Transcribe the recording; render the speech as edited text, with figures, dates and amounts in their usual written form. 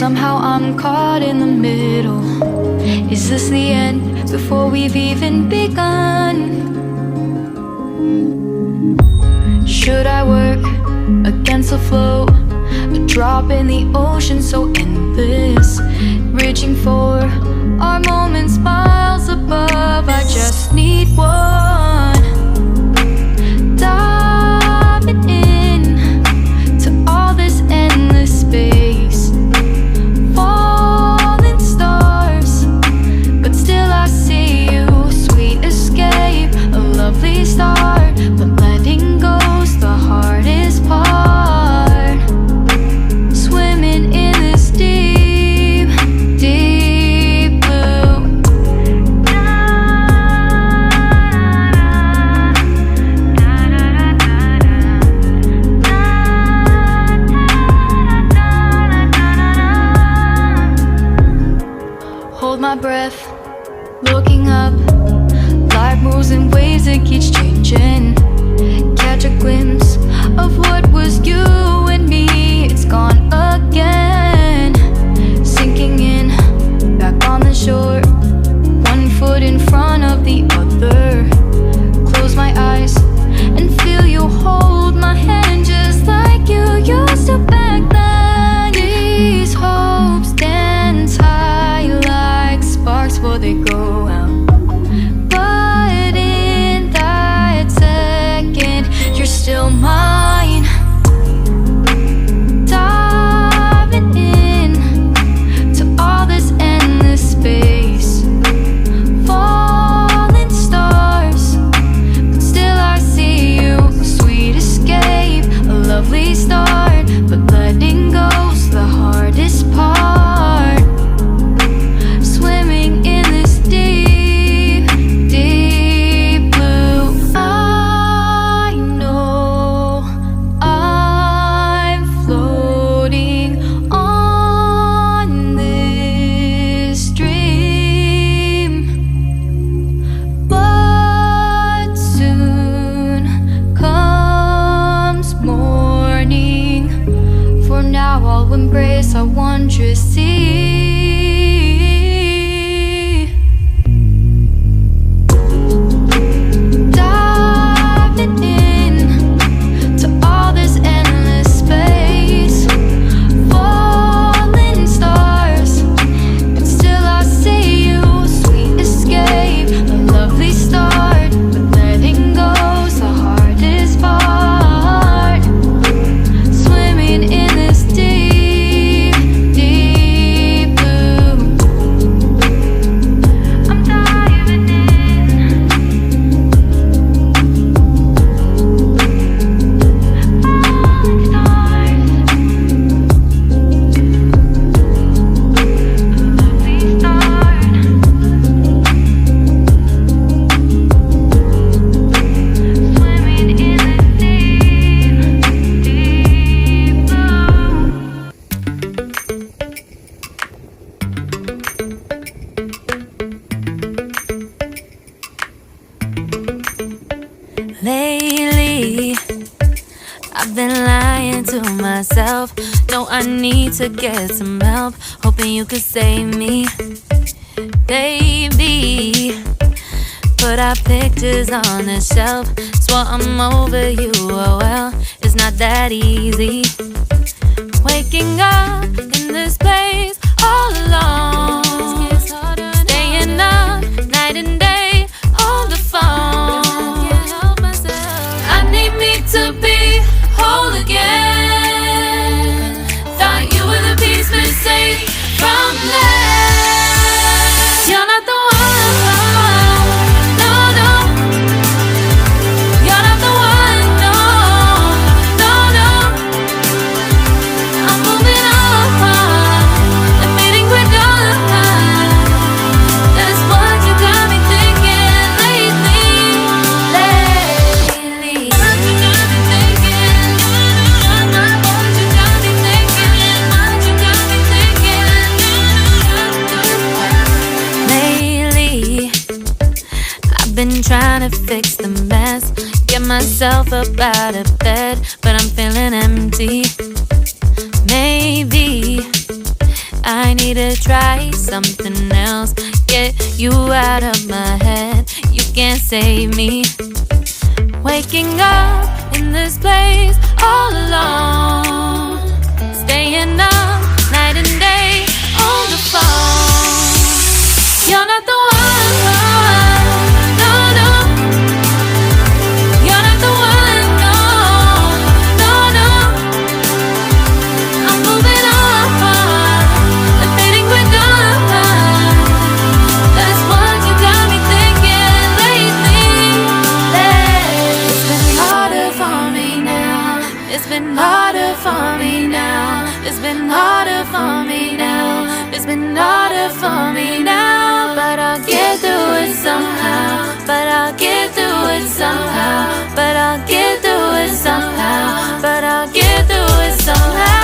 Somehow I'm caught in the middle. Is this the end before we've even begun? Should I work against the flow? A drop in the ocean so endless, reaching for our moments miles above. I just need one. Diving in to all this endless space, falling stars, but still I see you. Sweet escape, a lovely start, but letting go's the hardest part. Swimming in this deep, deep blue. Hold my breath, looking up. Life moves in waves, it keeps changing. Catch a glimpse of what was you and me. It's gone again. Sinking in, back on the shore. One foot in front of the other. Close my eyes and feel you hold my hand just like you used to back then. These hopes dance high like sparks before they go out. But in that second, you're still mine. Diving in to all this endless space, falling stars, but still I see you. A sweet escape, a lovely start, but letting go's the hardest part. Swimming in this deep, deep blue. I know I'm floating on this dream, but soon comes morning. For now I'll embrace our wondrous sea. Diving in to all this endless space, falling stars, but still I see you. Sweet escape, a lovely start, but letting go's the hardest part. Swimming in this deep, deep blue. I'm diving in. Falling stars, lovely start. Swimming in this deep, deep blue. Lately, I've been lying to myself. No, I need to get some help. Hoping you could save me, baby. Put our pictures on the shelf. Swore I'm over you, oh well, it's not that easy. Waking up in this place all alone, staying up night and day on the phone. I need me to be whole again. Thought you were the piece missing from last. You're not the one, no, no. You're not the one, no, no, no. I'm moving on, admitting we're done. That's what you got me thinking lately, lately. What you got me thinking, what you got me thinking, what you got me thinking. Lately, I've been trying to fix the mess, get myself up out of bed, but I'm feeling empty. Maybe I need to try something else. Get you out of my head. You can't save me. Waking up in this place all alone. Staying up night and day on the phone. You're not the one, no, no. You're not the one, no, no, no. I'm moving on, the fading quick on. That's what you got me thinking lately. It's been harder for me now. It's been harder for me now. It's been harder for me now. It's been harder for me now. But I'll get through it somehow. But I'll get through it somehow. But I'll get through it somehow. But I'll get through it somehow.